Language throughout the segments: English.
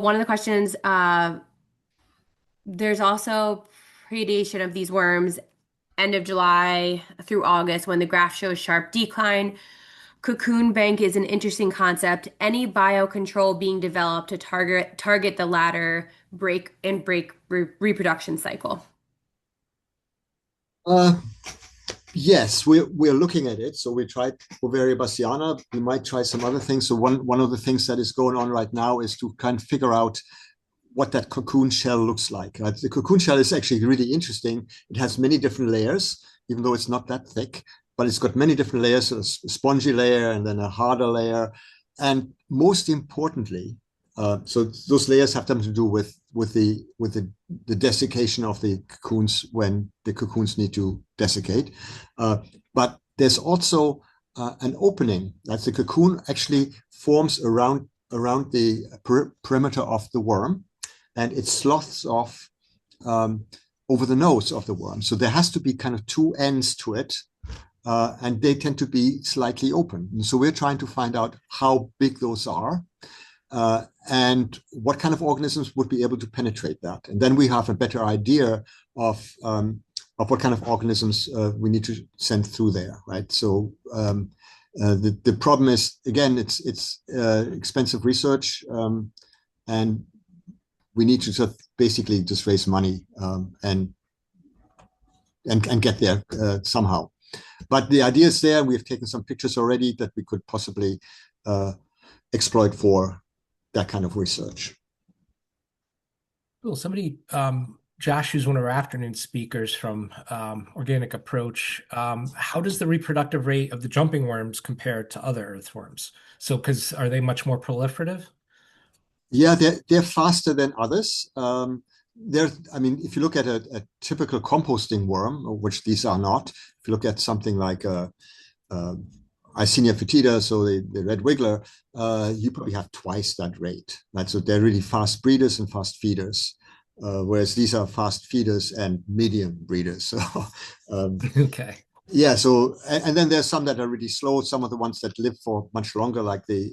One of the questions, there's also predation of these worms end of July through August when the graph shows sharp decline. Cocoon bank is an interesting concept. Any biocontrol being developed to target the latter break reproduction cycle. Uh, yes, we're looking at it. So we tried Bovaria bassiana. We might try some other things. So one of the things that is going on right now is to kind of figure out what that cocoon shell looks like. Right? The cocoon shell is actually really interesting. It has many different layers, even though it's not that thick, but it's got many different layers, so a spongy layer and then a harder layer. And most importantly, so those layers have something to do with the desiccation of the cocoons when the cocoons need to desiccate. But there's also an opening. That's the cocoon actually forms around the perimeter of the worm, and it sloths off over the nose of the worm. So there has to be kind of two ends to it, and they tend to be slightly open. And so we're trying to find out how big those are, and what kind of organisms would be able to penetrate that. And then we have a better idea of what kind of organisms we need to send through there, right? So the problem is, again, it's expensive research, and we need to basically just raise money, and get there somehow. But the idea is there. We've taken some pictures already that we could possibly exploit for that kind of research. Cool. Josh, who's one of our afternoon speakers from Organic Approach, how does the reproductive rate of the jumping worms compare to other earthworms? So, are they much more proliferative? Yeah, they're faster than others. I mean, if you look at a typical composting worm, which these are not, if you look at something like Icenia foetida, so the red wiggler, you probably have twice that rate, right? So they're really fast breeders and fast feeders, whereas these are fast feeders and medium breeders. So, Okay. yeah. So, and then there's some that are really slow. Some of the ones that live for much longer, like the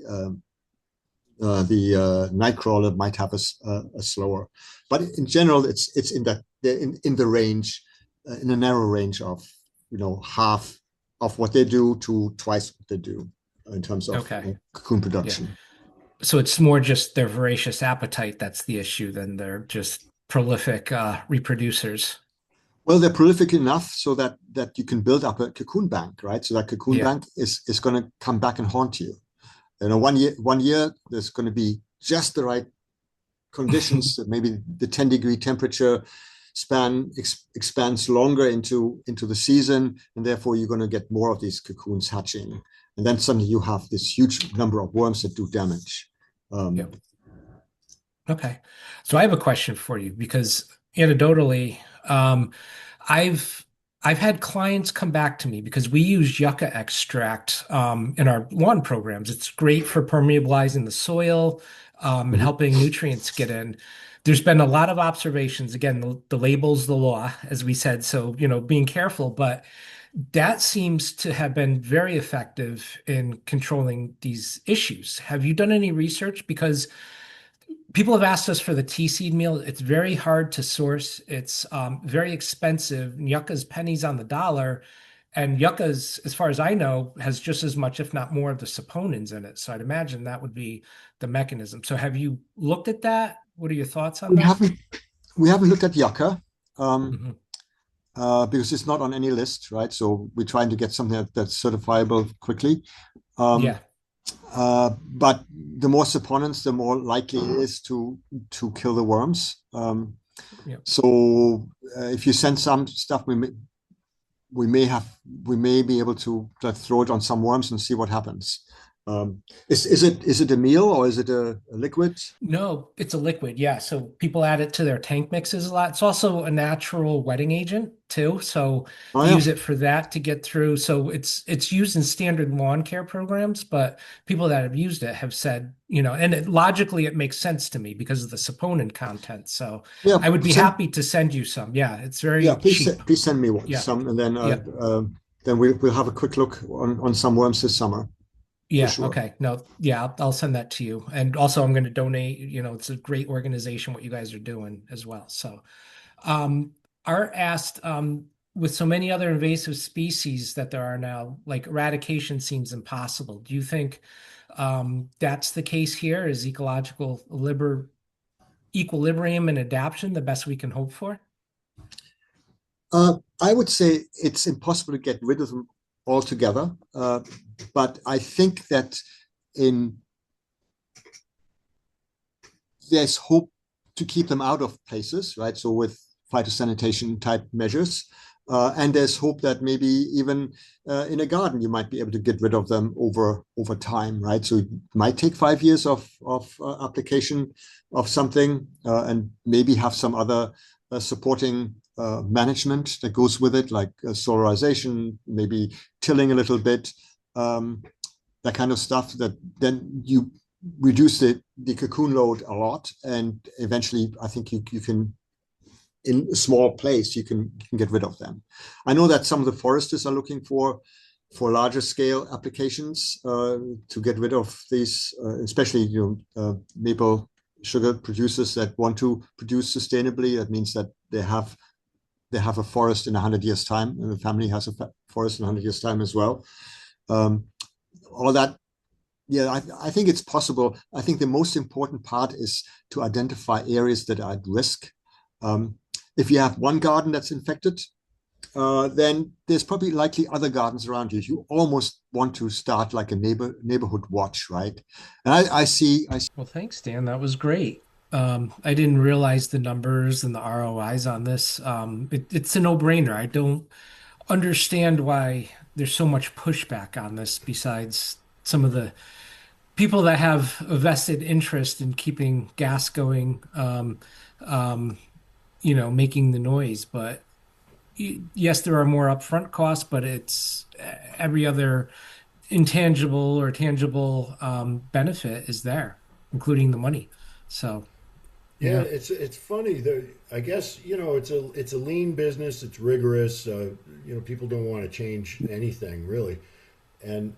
nightcrawler, might have a slower. But in general, it's in that in the range, in a narrow range of half of what they do to twice what they do in terms of Okay. cocoon Yeah. production. So it's more just their voracious appetite that's the issue than they're just prolific reproducers. Well, they're prolific enough so that you can build up a cocoon bank, right? So that cocoon Yeah. bank is going to come back and haunt you. One year there's going to be just the right conditions. Maybe the 10-degree temperature span expands longer into the season, and therefore you're going to get more of these cocoons hatching. And then suddenly you have this huge number of worms that do damage. Yep. Okay. So I have a question for you because anecdotally, I've I've had clients come back to me because we use yucca extract in our lawn programs. It's great for permeabilizing the soil and Mhm. helping nutrients get in. There's been a lot of observations. Again, the label's the law, as we said. So, being careful, but that seems to have been very effective in controlling these issues. Have you done any research? Because people have asked us for the tea seed meal. It's very hard to source. It's very expensive. Yucca's pennies on the dollar. And yucca's, as far as I know, has just as much, if not more, of the saponins in it. So I'd imagine that would be the mechanism. So have you looked at that? What are your thoughts on We that? haven't we haven't looked at yucca, um, Hmm. because it's not on any list, right? So we're trying to get something that's certifiable quickly. Um, Yeah. but the more saponins, the more likely it is to kill the worms. Yeah. So if you send some stuff, we may be able to throw it on some worms and see what happens. Is it a meal or is it a liquid? No, it's a liquid. Yeah. So people add it to their tank mixes a lot. It's also a natural wetting agent too. So Oh they yeah, use it for that to get through. So it's used in standard lawn care programs, but people that have used it have said, and logically it makes sense to me because of the saponin content. So yeah. I would be happy to send you some. Yeah, it's Yeah, very please cheap. please send me Yeah. some, and then Yeah. we'll have a quick look on some worms this summer. for Yeah, sure. okay. No, yeah, I'll send that to you. And also I'm going to donate, it's a great organization what you guys are doing as well. So, um Art asked with so many other invasive species that there are now, like eradication seems impossible. Do you think that's the case here? Is ecological equilibrium and adaptation the best we can hope for? I would say it's impossible to get rid of them altogether, but I think that in there's hope to keep them out of places, right? So with phytosanitation type measures. And there's hope that maybe even in a garden you might be able to get rid of them over time, right? So it might take 5 years of application of something, and maybe have some other supporting management that goes with it, like solarization, maybe tilling a little bit, um, that kind of stuff. That then you reduce the cocoon load a lot, and eventually I think you can, in a small place, you can get rid of them. I know that some of the foresters are looking for larger scale applications to get rid of these, especially maple sugar producers that want to produce sustainably. That means that they have a forest in 100 years time, and the family has a forest in 100 years time as well. Um, all that, yeah, I think it's possible. I think the most important part is to identify areas that are at risk. Um, if you have one garden that's infected, then there's probably likely other gardens around you. You almost want to start like a neighborhood watch, right? And I see. Well, thanks, Dan. That was great. I didn't realize the numbers and the ROIs on this. It's a no-brainer. I don't understand why there's so much pushback on this besides some of the people that have a vested interest in keeping gas going, um, making the noise. But yes, there are more upfront costs, but it's every other intangible or tangible benefit is there, including the money. So, Yeah, yeah. it's funny that I guess it's a lean business. It's rigorous. People don't want to change anything really, and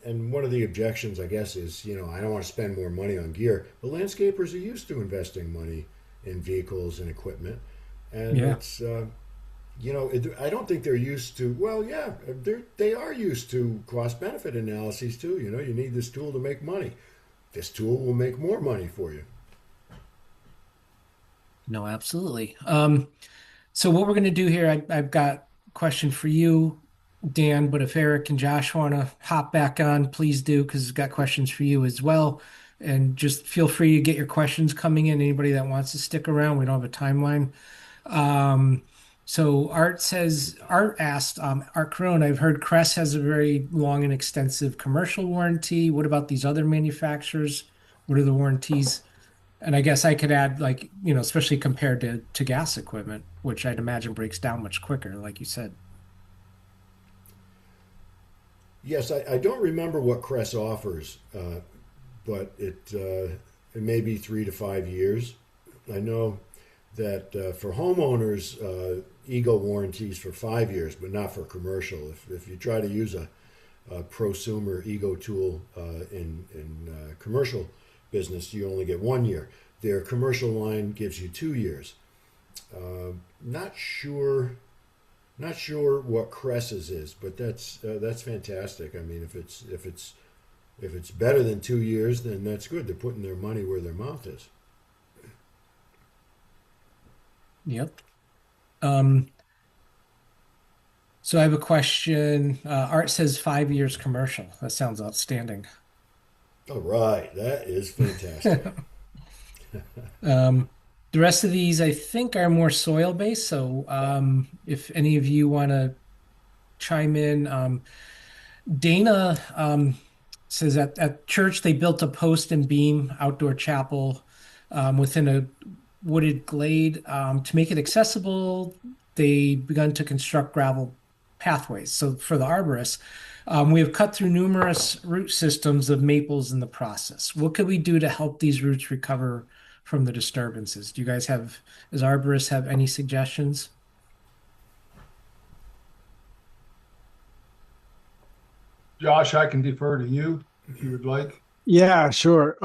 and one of the objections I guess is I don't want to spend more money on gear. But landscapers are used to investing money in vehicles and equipment, and Yeah. it's I don't think they're used to. Well, yeah, they are used to cost benefit analyses too. You need this tool to make money. This tool will make more money for you. No, absolutely. So what we're going to do here, I've got a question for you, Dan, but if Eric and Josh want to hop back on, please do, because I've got questions for you as well. And just feel free to get your questions coming in. Anybody that wants to stick around, we don't have a timeline. Um, so Art asked, Art Crone, I've heard Crest has a very long and extensive commercial warranty. What about these other manufacturers? What are the warranties? And I guess I could add, like, especially compared to gas equipment, which I'd imagine breaks down much quicker, like you said. Yes, I don't remember what Cress offers, but it may be 3 to 5 years. I know that for homeowners, Eagle warranties for 5 years, but not for commercial. If you try to use a prosumer Ego tool in commercial business, you only get 1 year. Their commercial line gives you 2 years. Not sure Not sure what Cress's is, but that's fantastic. I mean, if it's better than 2 years, then that's good. They're putting their money where their mouth is. Yep. Um, so I have a question. Art says 5 years commercial. That sounds outstanding. All right, that is fantastic. Um, the rest of these, I think, are more soil based. So if any of you want to chime in, Dana says at church they built a post and beam outdoor chapel within a wooded glade. To make it accessible, they begun to construct gravel pathways. So for the arborists, we have cut through numerous root systems of maples in the process. What could we do to help these roots recover from the disturbances? Do you guys have, as arborists, have any suggestions? Josh, I can defer to you if you would like. Yeah, sure.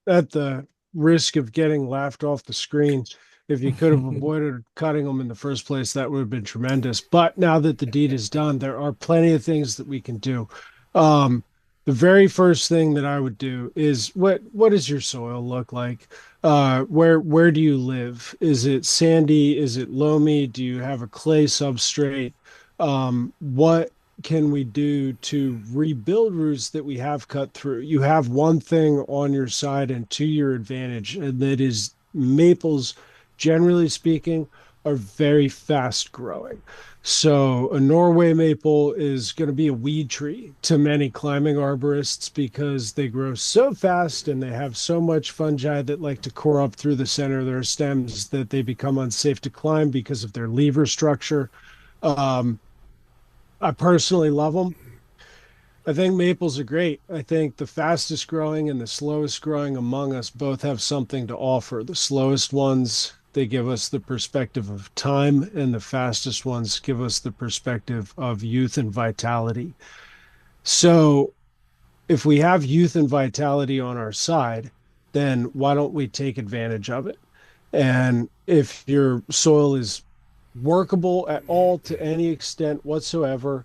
At the risk of getting laughed off the screen, if you could have avoided cutting them in the first place, that would have been tremendous. But now that the deed is done, there are plenty of things that we can do. Um, the very first thing that I would do is what does your soil look like? Where do you live? Is it sandy? Is it loamy? Do you have a clay substrate? What can we do to rebuild roots that we have cut through? You have one thing on your side and to your advantage, and that is maples, generally speaking, are very fast growing. So a Norway maple is going to be a weed tree to many climbing arborists because they grow so fast and they have so much fungi that like to core up through the center of their stems that they become unsafe to climb because of their lever structure. Um, I personally love them. I think maples are great. I think the fastest growing and the slowest growing among us both have something to offer. The slowest ones, they give us the perspective of time, and the fastest ones give us the perspective of youth and vitality. So, if we have youth and vitality on our side, then why don't we take advantage of it? And if your soil is workable at all to any extent whatsoever,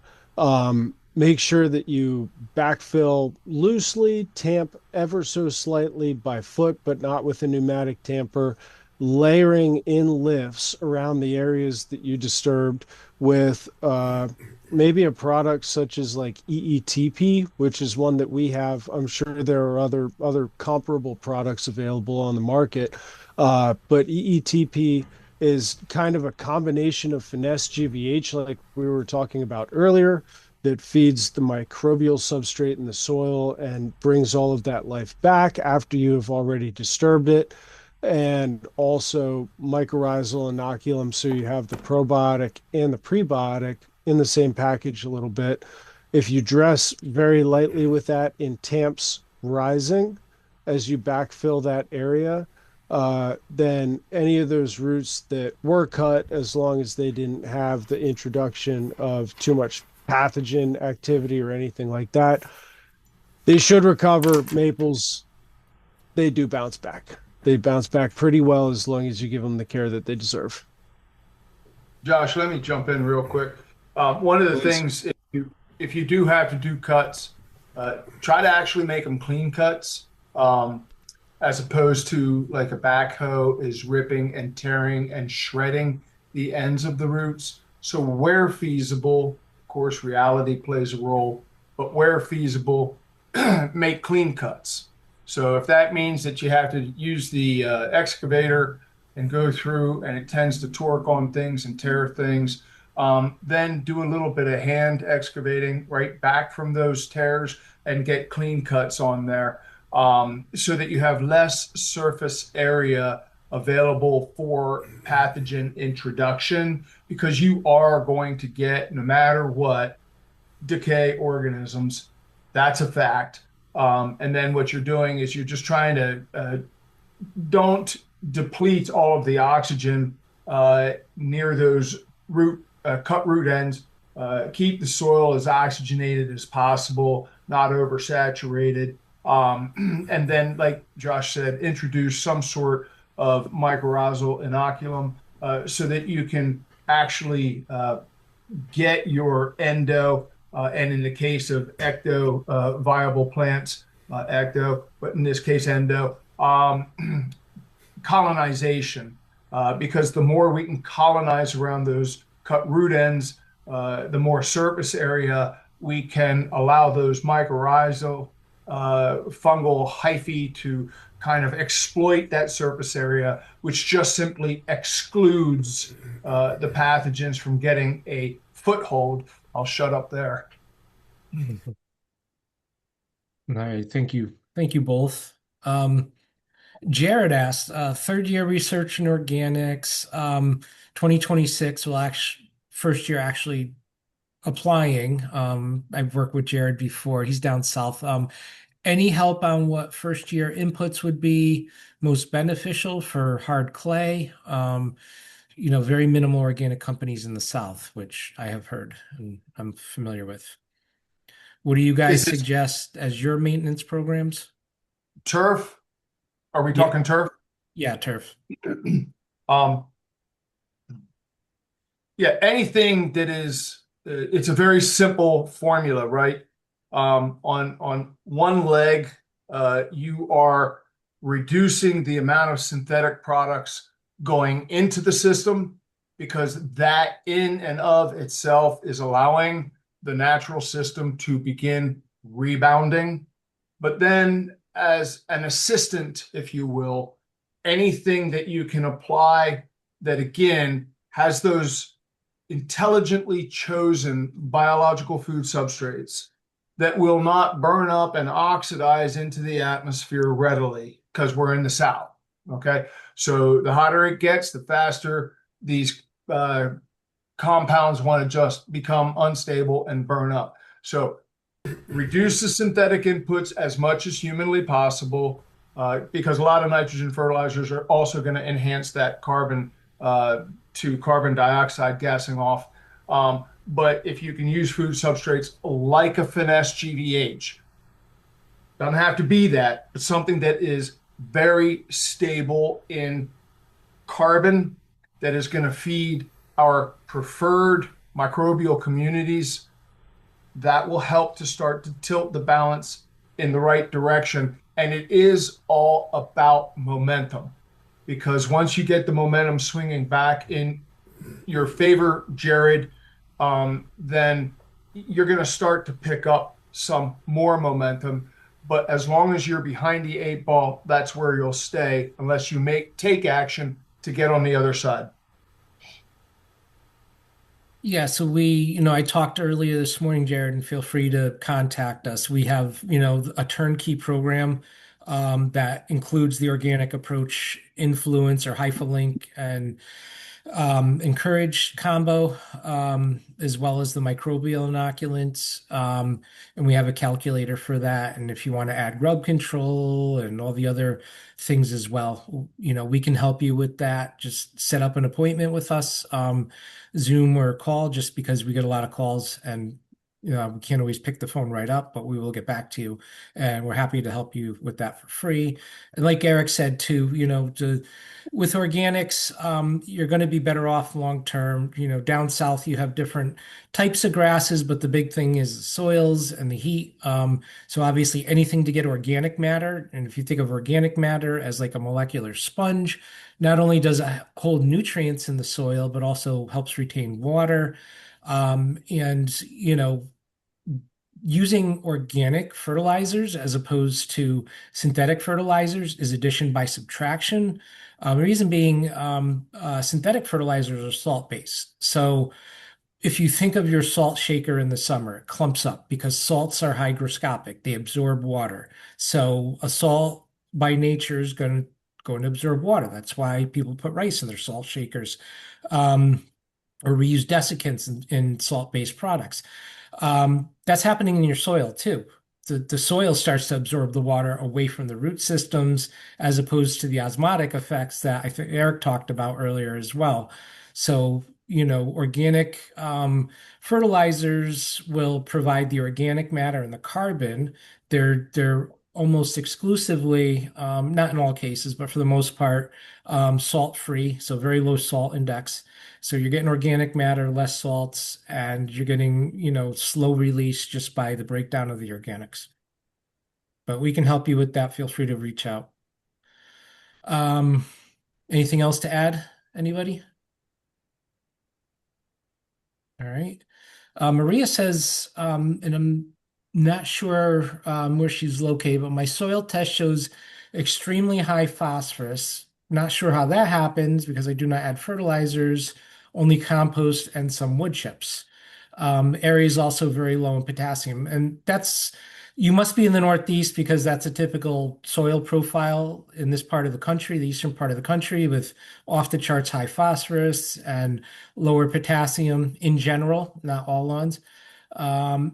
make sure that you backfill loosely, tamp ever so slightly by foot, but not with a pneumatic tamper, layering in lifts around the areas that you disturbed with maybe a product such as like EETP, which is one that we have. I'm sure there are other comparable products available on the market, but EETP is kind of a combination of finesse GVH, like we were talking about earlier, that feeds the microbial substrate in the soil and brings all of that life back after you have already disturbed it. And also mycorrhizal inoculum, so you have the probiotic and the prebiotic in the same package a little bit. If you dress very lightly with that in tamps rising as you backfill that area, then any of those roots that were cut, as long as they didn't have the introduction of too much pathogen activity or anything like that, they should recover. Maples, they do bounce back. They bounce back pretty well as long as you give them the care that they deserve. Josh, let me jump in real quick. One of the Please. things, if you do have to do cuts, try to actually make them clean cuts, as opposed to like a backhoe is ripping and tearing and shredding the ends of the roots. So where feasible, of course, reality plays a role, but where feasible, make clean cuts. So if that means that you have to use the excavator and go through and it tends to torque on things and tear things, then do a little bit of hand excavating right back from those tears and get clean cuts on there, so that you have less surface area available for pathogen introduction, because you are going to get, no matter what, decay organisms. That's a fact. And then what you're doing is you're just trying to don't deplete all of the oxygen near those cut root ends. Keep the soil as oxygenated as possible, not oversaturated. And then, like Josh said, introduce some sort of mycorrhizal inoculum, so that you can actually get your endo, and in the case of ecto, viable plants, ecto, but in this case endo, colonization, because the more we can colonize around those cut root ends, the more surface area we can allow those mycorrhizal, fungal hyphae to kind of exploit that surface area, which just simply excludes the pathogens from getting a foothold. I'll shut up there. All right, thank you. Thank you both. Jared asked, third year research in organics, 2026 will actually first year actually applying. I've worked with Jared before. He's down south. Any help on what first year inputs would be most beneficial for hard clay? Very minimal organic companies in the south, which I have heard and I'm familiar with. What do you guys Is this suggest as your maintenance programs? turf? Are we Yeah. talking turf? Yeah, turf. Um, yeah, anything that is, it's a very simple formula, right? On one leg, you are reducing the amount of synthetic products going into the system because that in and of itself is allowing the natural system to begin rebounding. But then, as an assistant, if you will, anything that you can apply that again has those intelligently chosen biological food substrates that will not burn up and oxidize into the atmosphere readily because we're in the South. Okay. So the hotter it gets, the faster these compounds want to just become unstable and burn up. So reduce the synthetic inputs as much as humanly possible because a lot of nitrogen fertilizers are also going to enhance that carbon to carbon dioxide gassing off. But if you can use food substrates like a finesse GVH, doesn't have to be that, but something that is very stable in carbon that is going to feed our preferred microbial communities, that will help to start to tilt the balance in the right direction. And it is all about momentum because once you get the momentum swinging back in your favor, Jared, then you're going to start to pick up some more momentum. But as long as you're behind the 8 ball, that's where you'll stay unless you take action to get on the other side. Yeah, so I talked earlier this morning, Jared, and feel free to contact us. We have, a turnkey program that includes the organic approach influence or hyperlink and encourage combo, as well as the microbial inoculants. And we have a calculator for that. And if you want to add grub control and all the other things as well, we can help you with that. Just set up an appointment with us, Zoom or call, just because we get a lot of calls and we can't always pick the phone right up, but we will get back to you. And we're happy to help you with that for free. And like Eric said, too, with organics, you're going to be better off long term. Down south, you have different types of grasses, but the big thing is the soils and the heat. So obviously, anything to get organic matter. And if you think of organic matter as like a molecular sponge, not only does it hold nutrients in the soil, but also helps retain water. And using organic fertilizers as opposed to synthetic fertilizers is addition by subtraction. The reason being, synthetic fertilizers are salt-based. So if you think of your salt shaker in the summer, it clumps up because salts are hygroscopic. They absorb water. So a salt by nature is going to absorb water. That's why people put rice in their salt shakers. Or we use desiccants in salt-based products. That's happening in your soil too. The soil starts to absorb the water away from the root systems as opposed to the osmotic effects that I think Eric talked about earlier as well. So, organic fertilizers will provide the organic matter and the carbon. They're almost exclusively, not in all cases, but for the most part, salt-free, so very low salt index. So you're getting organic matter, less salts, and you're getting, slow release just by the breakdown of the organics. But we can help you with that. Feel free to reach out. Anything else to add? Anybody? All right. Maria says, and I'm not sure where she's located, but my soil test shows extremely high phosphorus. Not sure how that happens because I do not add fertilizers, only compost and some wood chips. Area is also very low in potassium, and you must be in the Northeast because that's a typical soil profile in this part of the country, the eastern part of the country, with off the charts high phosphorus and lower potassium in general, not all lawns.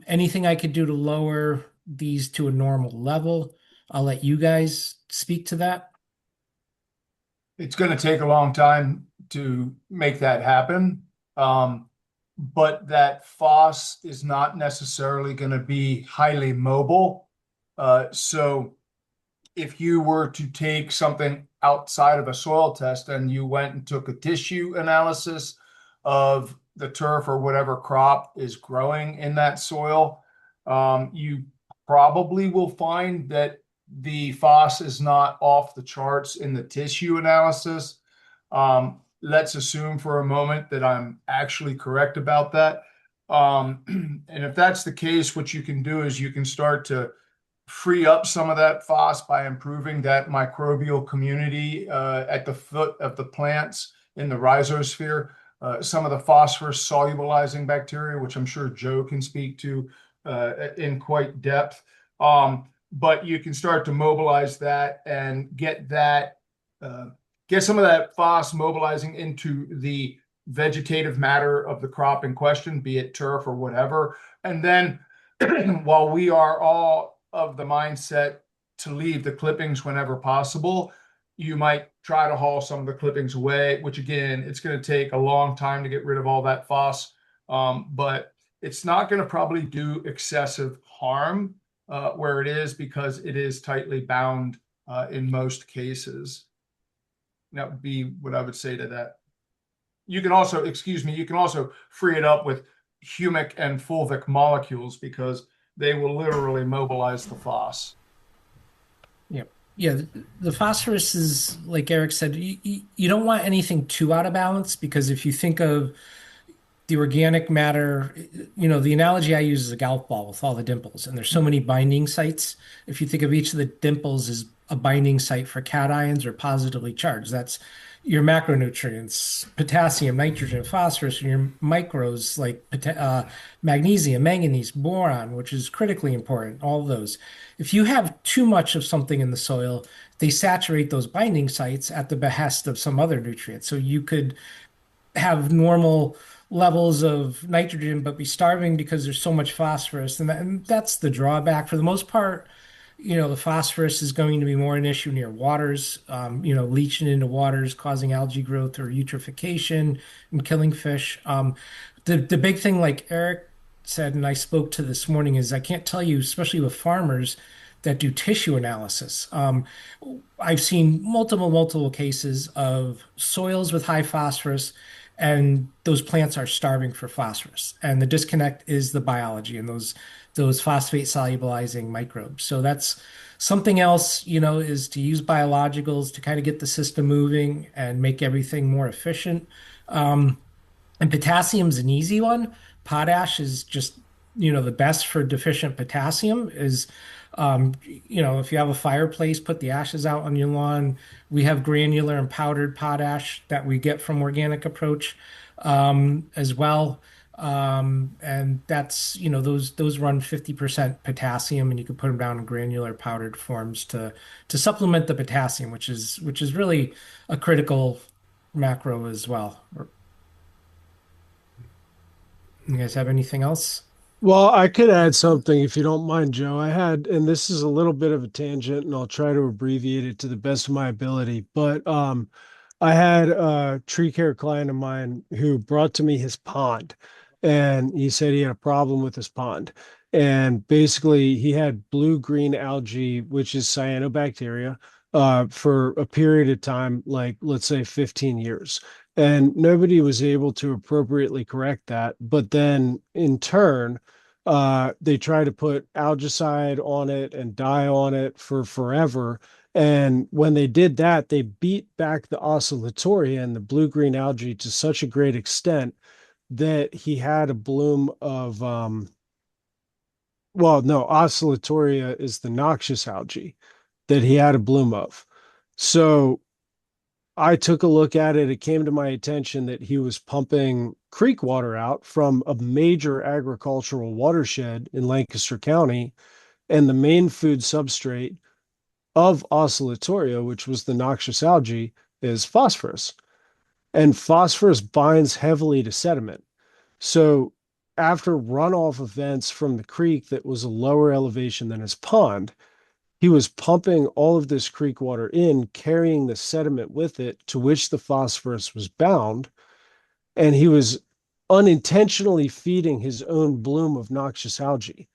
Anything I could do to lower these to a normal level, I'll let you guys speak to that. It's going to take a long time to make that happen. but that phos is not necessarily going to be highly mobile. So if you were to take something outside of a soil test and you went and took a tissue analysis of the turf or whatever crop is growing in that soil, you probably will find that the phos is not off the charts in the tissue analysis. Let's assume for a moment that I'm actually correct about that. And if that's the case, what you can do is you can start to free up some of that phos by improving that microbial community at the foot of the plants in the rhizosphere. Some of the phosphorus solubilizing bacteria, which I'm sure Joe can speak to in quite depth. But you can start to mobilize that and get that, get some of that phos mobilizing into the vegetative matter of the crop in question, be it turf or whatever. And then while we are all of the mindset to leave the clippings whenever possible, you might try to haul some of the clippings away, which again, it's going to take a long time to get rid of all that phos, but it's not going to probably do excessive harm where it is, because it is tightly bound in most cases. That would be what I would say to that. You can also, excuse me, you can also free it up with humic and fulvic molecules, because they will literally mobilize the phos. Yeah, the phosphorus is, like Eric said, you don't want anything too out of balance, because if you think of the organic matter, the analogy I use is a golf ball with all the dimples, and there's so many binding sites. If you think of each of the dimples as a binding site for cations or positively charged, that's your macronutrients, potassium, nitrogen, phosphorus, and your micros like magnesium, manganese, boron, which is critically important, all of those. If you have too much of something in the soil, they saturate those binding sites at the behest of some other nutrient. So you could have normal levels of nitrogen, but be starving because there's so much phosphorus. And that's the drawback. For the most part, the phosphorus is going to be more an issue near waters, leaching into waters, causing algae growth or eutrophication and killing fish. The big thing, like Eric said, and I spoke to this morning, is I can't tell you, especially with farmers that do tissue analysis. I've seen multiple cases of soils with high phosphorus, and those plants are starving for phosphorus. And the disconnect is the biology and those phosphate solubilizing microbes. So that's something else, is to use biologicals to kind of get the system moving and make everything more efficient. And potassium's an easy one. Potash is just, the best for deficient potassium is, if you have a fireplace, put the ashes out on your lawn. We have granular and powdered potash that we get from Organic Approach as well. And that's, those run 50% potassium, and you can put them down in granular powdered forms to supplement the potassium, which is really a critical macro as well. You guys have anything else? Well, I could add something if you don't mind, Joe. And this is a little bit of a tangent, and I'll try to abbreviate it to the best of my ability. But I had a tree care client of mine who brought to me his pond, and he said he had a problem with his pond. And basically, he had blue-green algae, which is cyanobacteria, for a period of time, like let's say 15 years. And nobody was able to appropriately correct that. But then in turn, they tried to put algicide on it and dye on it for forever. And when they did that, they beat back the oscillatoria and the blue-green algae to such a great extent that he had a bloom of, oscillatoria is the noxious algae that he had a bloom of. So I took a look at it. It came to my attention that he was pumping creek water out from a major agricultural watershed in Lancaster County, and the main food substrate of oscillatoria, which was the noxious algae, is phosphorus. And phosphorus binds heavily to sediment. So after runoff events from the creek that was a lower elevation than his pond, he was pumping all of this creek water in, carrying the sediment with it, to which the phosphorus was bound. And he was unintentionally feeding his own bloom of noxious algae.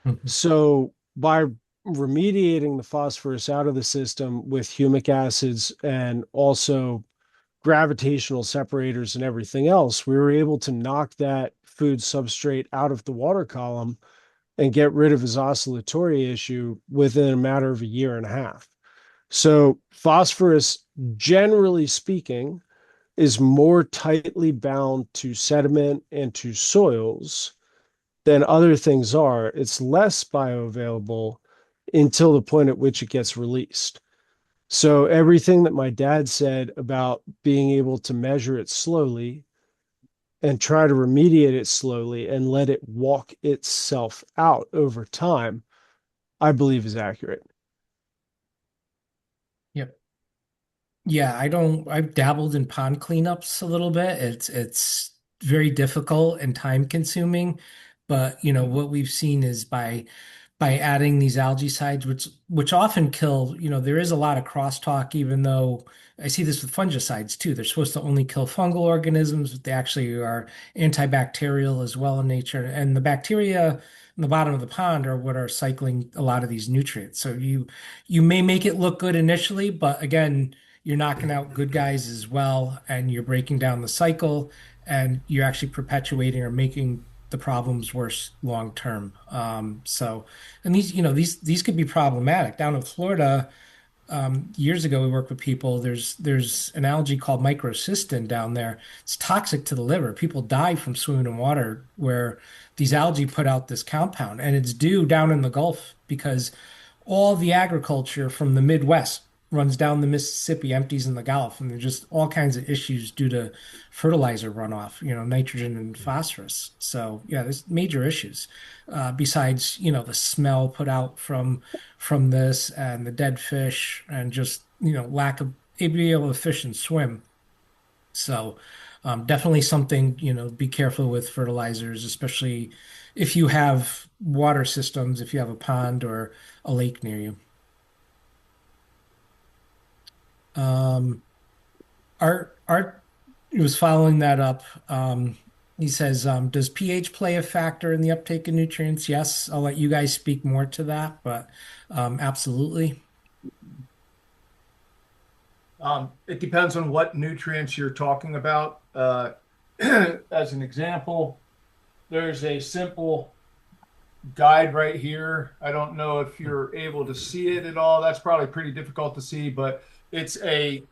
Mhm. So by remediating the phosphorus out of the system with humic acids and also gravitational separators and everything else, we were able to knock that food substrate out of the water column and get rid of his oscillatory issue within a matter of a year and a half. So phosphorus, generally speaking, is more tightly bound to sediment and to soils than other things are. It's less bioavailable until the point at which it gets released. So everything that my dad said about being able to measure it slowly and try to remediate it slowly and let it walk itself out over time, I believe is accurate. Yep. Yeah, I've dabbled in pond cleanups a little bit. It's very difficult and time consuming, but what we've seen is by adding these algaecides, which often kill, there is a lot of crosstalk, even though I see this with fungicides too. They're supposed to only kill fungal organisms, but they actually are antibacterial as well in nature. And the bacteria in the bottom of the pond are what are cycling a lot of these nutrients. So you may make it look good initially, but again, you're knocking out good guys as well, and you're breaking down the cycle, and you're actually perpetuating or making the problems worse long term. And these could be problematic. Down in Florida, years ago, we worked with people. There's an algae called microcystin down there. It's toxic to the liver. People die from swimming in water where these algae put out this compound, and it's due down in the Gulf because all the agriculture from the Midwest runs down the Mississippi, empties in the Gulf, and there's just all kinds of issues due to fertilizer runoff, nitrogen and phosphorus. So yeah, there's major issues. Besides, the smell put out from this and the dead fish and just, lack of being able to fish and swim. So definitely something, be careful with fertilizers, especially if you have water systems, if you have a pond or a lake near you. Um, Art was following that up. He says, does pH play a factor in the uptake of nutrients? Yes, I'll let you guys speak more to that, but absolutely. It depends on what nutrients you're talking about. As an example, there's a simple guide right here. I don't know if you're able to see it at all. That's probably pretty difficult to see, but it's a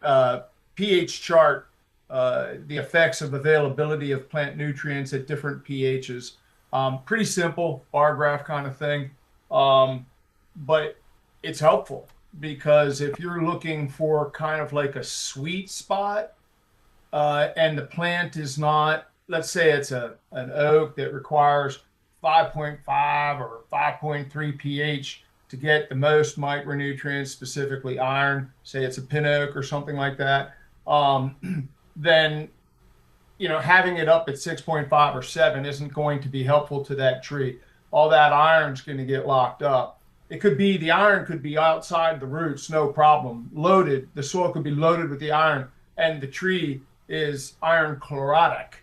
pH chart, the effects of availability of plant nutrients at different pHs. Pretty simple bar graph kind of thing, but it's helpful because if you're looking for kind of like a sweet spot, and the plant is not, let's say it's an oak that requires 5.5 or 5.3 pH to get the most micronutrients, specifically iron, say it's a pin oak or something like that, then having it up at 6.5 or 7 isn't going to be helpful to that tree. All that iron's going to get locked up. The iron could be outside the roots, no problem. Loaded, the soil could be loaded with the iron, and the tree is iron chlorotic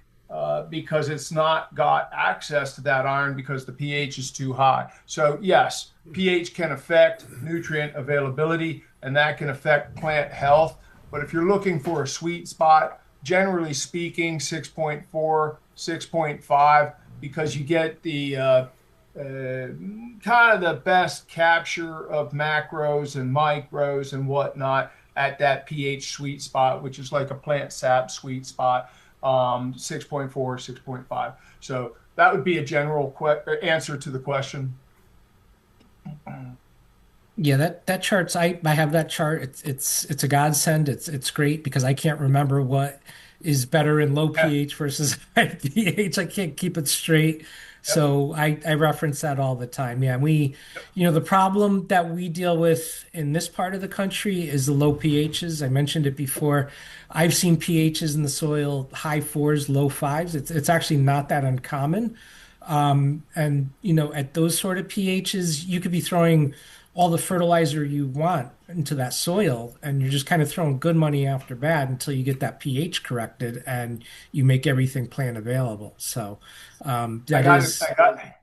because it's not got access to that iron because the pH is too high. So yes, pH can affect nutrient availability, and that can affect plant health. But if you're looking for a sweet spot, generally speaking, 6.4, 6.5, because you get the kind of the best capture of macros and micros and whatnot at that pH sweet spot, which is like a plant sap sweet spot, 6.4, 6.5. So that would be a general answer to the question. Yeah, that chart's I have that chart. It's a godsend. It's great because I can't remember what is better in low Yeah. pH versus high pH. I can't keep it straight. Yep. So I reference that all the time. Yeah, the problem that we deal with in this part of the country is the low pHs. I mentioned it before. I've seen pHs in the soil high fours, low fives. It's actually not that uncommon. And at those sort of pHs, you could be throwing all the fertilizer you want into that soil, and you're just kind of throwing good money after bad until you get that pH corrected and you make everything plant available. So I that got to, is,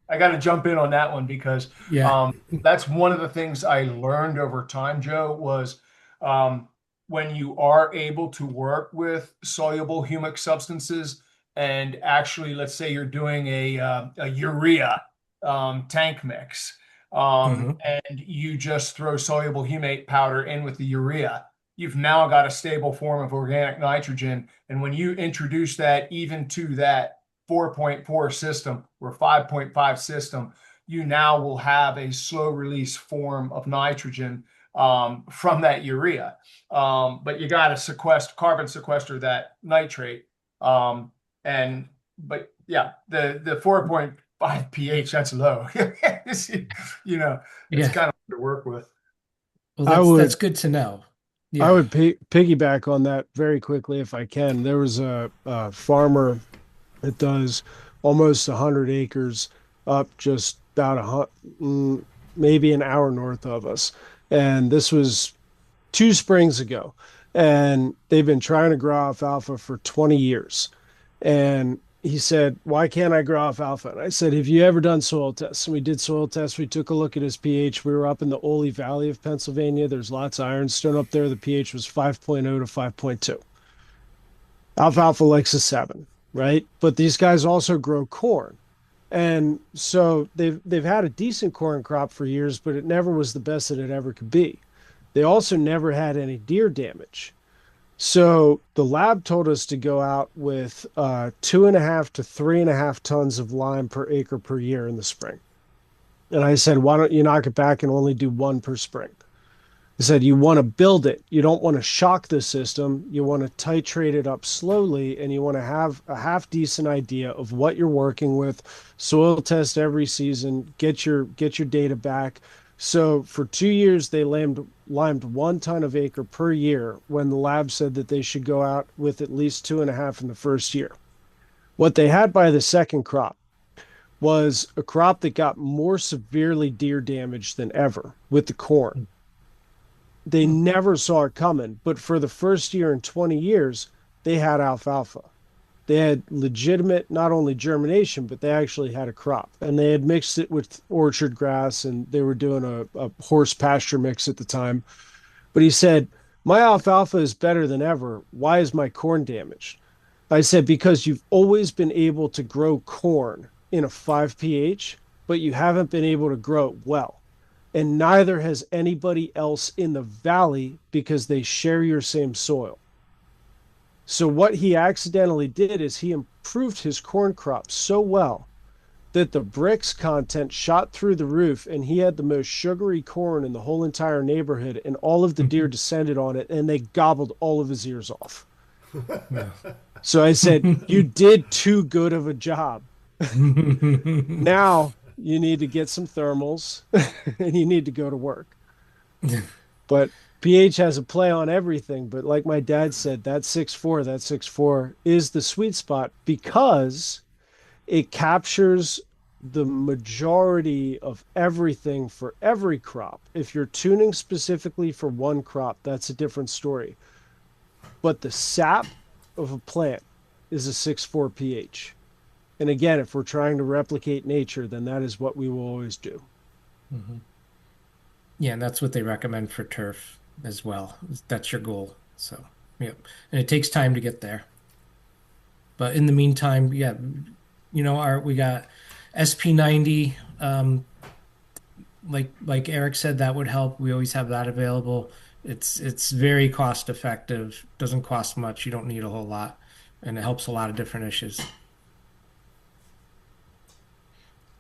I got to jump in on that one because yeah. that's one of the things I learned over time, Joe, was um, when you are able to work with soluble humic substances and actually, let's say you're doing a urea tank mix, Hmm. and you just throw soluble humate powder in with the urea. You've now got a stable form of organic nitrogen. And when you introduce that even to that 4.4 system or 5.5 system, you now will have a slow release form of nitrogen from that urea. But you got to carbon sequester that nitrate. Um, and but yeah, the 4.5 pH, that's low. You know, it's Yeah. kind of hard to work with. Well, I that's would good to know. I Yeah. would piggyback on that very quickly if I can. There was a farmer that does almost 100 acres up just about maybe an hour north of us. And this was 2 springs ago. And they've been trying to grow alfalfa for 20 years. And he said, "Why can't I grow alfalfa?" And I said, "Have you ever done soil tests?" And we did soil tests. We took a look at his pH. We were up in the Ole Valley of Pennsylvania. There's lots of ironstone up there. The pH was 5.0 to 5.2. Alfalfa likes a 7, right? But these guys also grow corn. And so they've had a decent corn crop for years, but it never was the best that it ever could be. They also never had any deer damage. So the lab told us to go out with 2.5 to 3.5 tons of lime per acre per year in the spring. And I said, why don't you knock it back and only do one per spring? I said, you want to build it. You don't want to shock the system. You want to titrate it up slowly, and you want to have a half decent idea of what you're working with. Soil test every season. Get your data back. So for 2 years, they limed 1 ton of acre per year when the lab said that they should go out with at least 2.5 in the first year. What they had by the second crop was a crop that got more severely deer damaged than ever with the corn. They never saw it coming, but for the first year in 20 years, they had alfalfa. They had legitimate, not only germination, but they actually had a crop. And they had mixed it with orchard grass, and they were doing a horse pasture mix at the time. But he said, "My alfalfa is better than ever. Why is my corn damaged?" I said, "Because you've always been able to grow corn in a 5 pH, but you haven't been able to grow it well. And neither has anybody else in the valley because they share your same soil." So what he accidentally did is he improved his corn crop so well that the Brix content shot through the roof, and he had the most sugary corn in the whole entire neighborhood, and all of the deer descended on it, and they gobbled all of his ears off. Yeah. So I said, "You did too good of a job. Now you need to get some thermals and you need to go to work." But pH has a play on everything. But like my dad said, that 6.4 is the sweet spot because it captures the majority of everything for every crop. If you're tuning specifically for one crop, that's a different story. But the sap of a plant is a 6.4 pH. And again, if we're trying to replicate nature, then that is what we will always do. Mhm. Yeah, and that's what they recommend for turf as well. That's your goal. So, yep. And it takes time to get there. But in the meantime, yeah, we got SP90. Like Eric said, that would help. We always have that available. It's very cost effective. Doesn't cost much. You don't need a whole lot, and it helps a lot of different issues.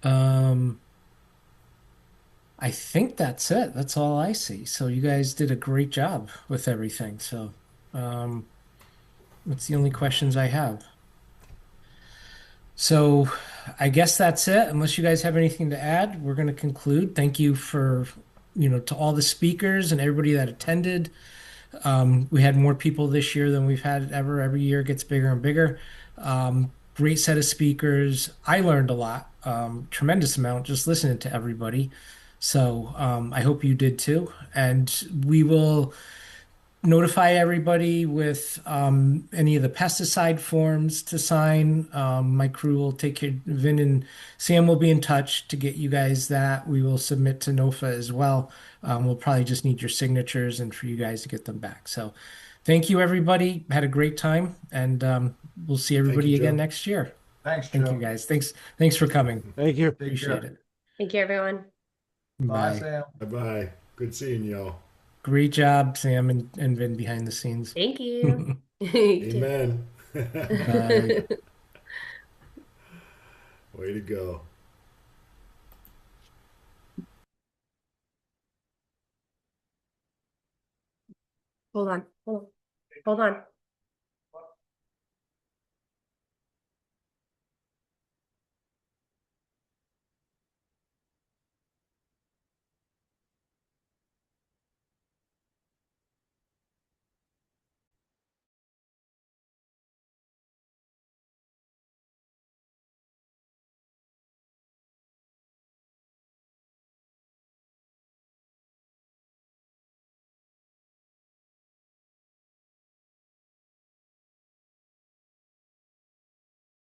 Um, I think that's it. That's all I see. So you guys did a great job with everything. So, um, that's the only questions I have. So I guess that's it. Unless you guys have anything to add, we're going to conclude. Thank you to all the speakers and everybody that attended. We had more people this year than we've had ever. Every year it gets bigger and bigger. Great set of speakers. I learned a lot, tremendous amount just listening to everybody. So I hope you did too. And we will notify everybody with any of the pesticide forms to sign. My crew will take care. Vin and Sam will be in touch to get you guys that. We will submit to NOFA as well. We'll probably just need your signatures and for you guys to get them back. So thank you, everybody. Had a great time, and we'll see everybody you, again Joe. next year. Thanks, Thank Joe. you, guys. Thanks for coming. Thank you. Take Appreciate care. it. Thank you, everyone. Bye, Bye. Sam. Bye bye. Good seeing y'all. Great job, Sam and Vin behind the scenes. Thank you. You too. Amen. Bye. Way to go. Hold on. Hold on. Hold on.